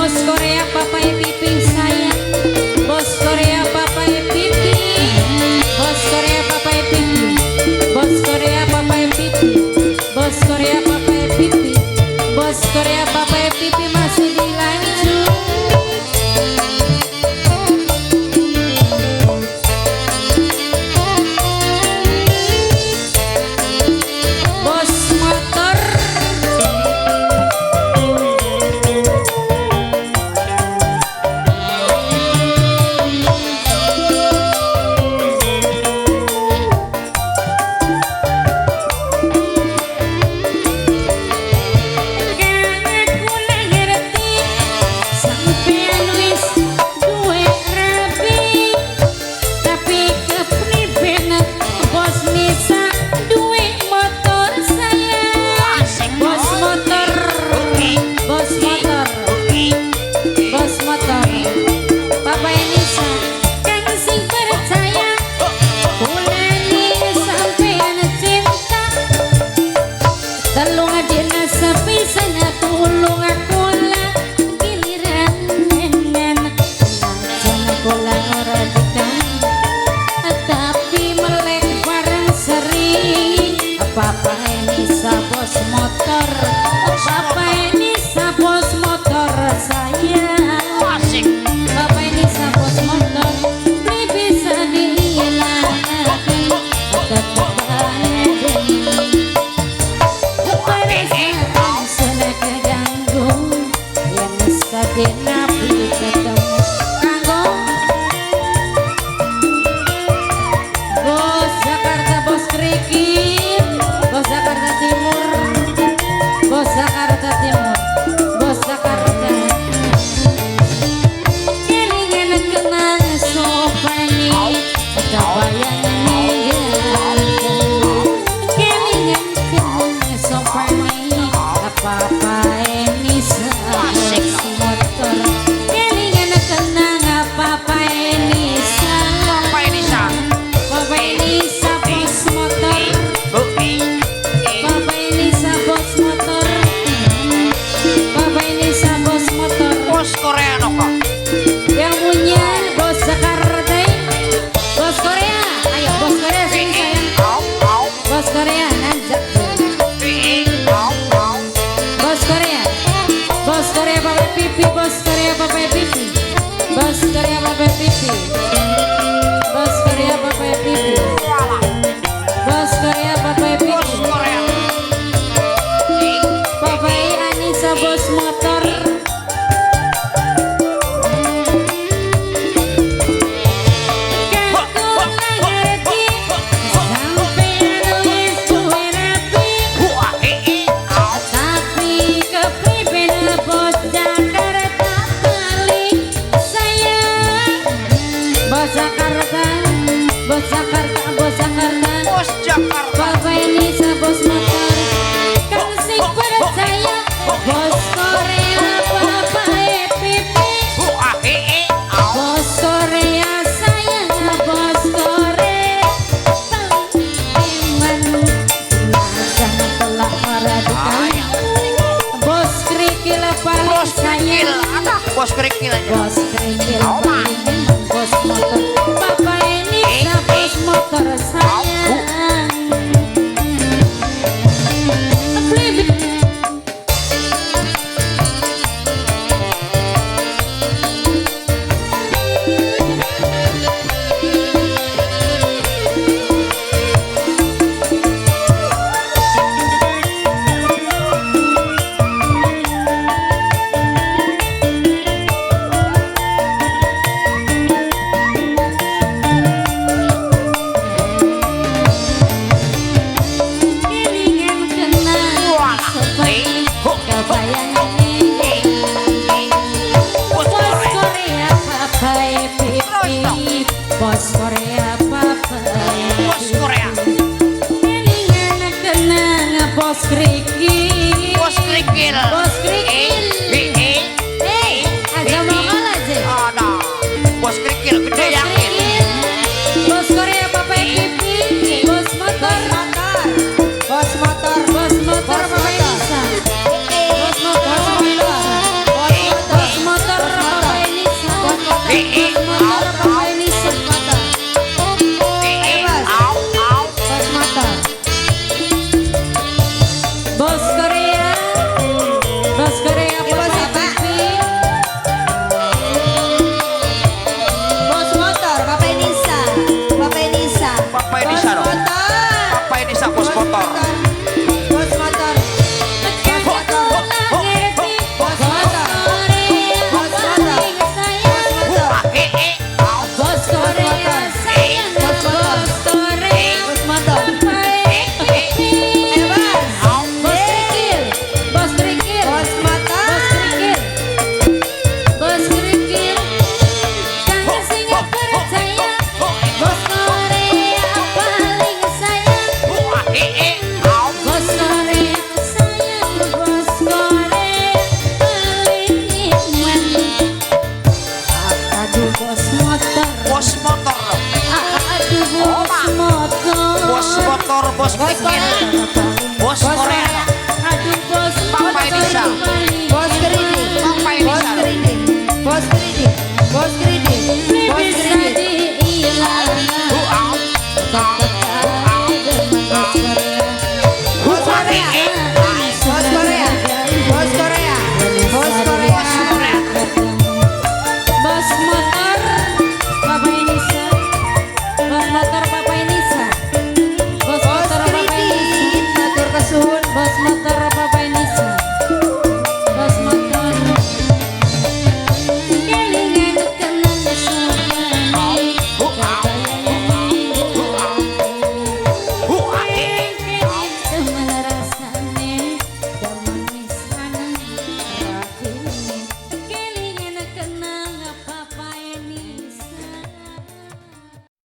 Bos Korea Papa Pipi sayang. Bos Korea Papa Pipi. Bos Korea Papa Pipi. Bos Korea Papa Pipi. Bos Korea Papa Pipi. Bos Korea Papa Pipi masih dilanjut. Bos motor. Papa Enisa bos motor, Papa Enisa bos motor saya. Papa Enisa bos motor, ini bisa dihilangkan atau perasaan sudah keganggu, yang sekadar nabi ketemu kanggo. Bos Jakarta bos Kriki. Bos Jakarta Timur, Bos Jakarta Timur, Bos Jakarta. Kelingan kenang sopani, kebayangnya kelingan kenang sopani, apa-apa ini bos motor. Kelingan kenang apa-apa ini Papa Enisa bos motor. Papa Enisa bos motor. Papa Enisa bos motor. Bos Korea kok. Yang punya bos Jakarta. Bos Korea, ayo bos Korea sini sayang. Bos Korea nanjak. Bos Korea. Bos Korea Papa Pipi. Bos Korea Papa Pipi. Bos Korea Papa Pipi. Bos Korea Papa Pipi. Bos Korea Papa Pipi. Papa Enisa bos motor. Tapi kepribadian bos Jakarta paling sayang. Bos Jakarta, bos Jakarta, bos Jakarta. Bos Jakarta. Papa Enisa bos motor. Kan sing percaya bos Korea Papa Pipi. Bos Korea sayang bos Korea. Iman jangan telah radikal. Bos Krikil paling sayang. Bos Krikil aja. Bos Krikil paling bos motor. Papa Enisa bos motor sayang. Bos Koreano. Aduh bos, Papa Elisa. bocor kembali. Bos keriting, Papa bos Elisa. keriting, bos keriting, bos keriting.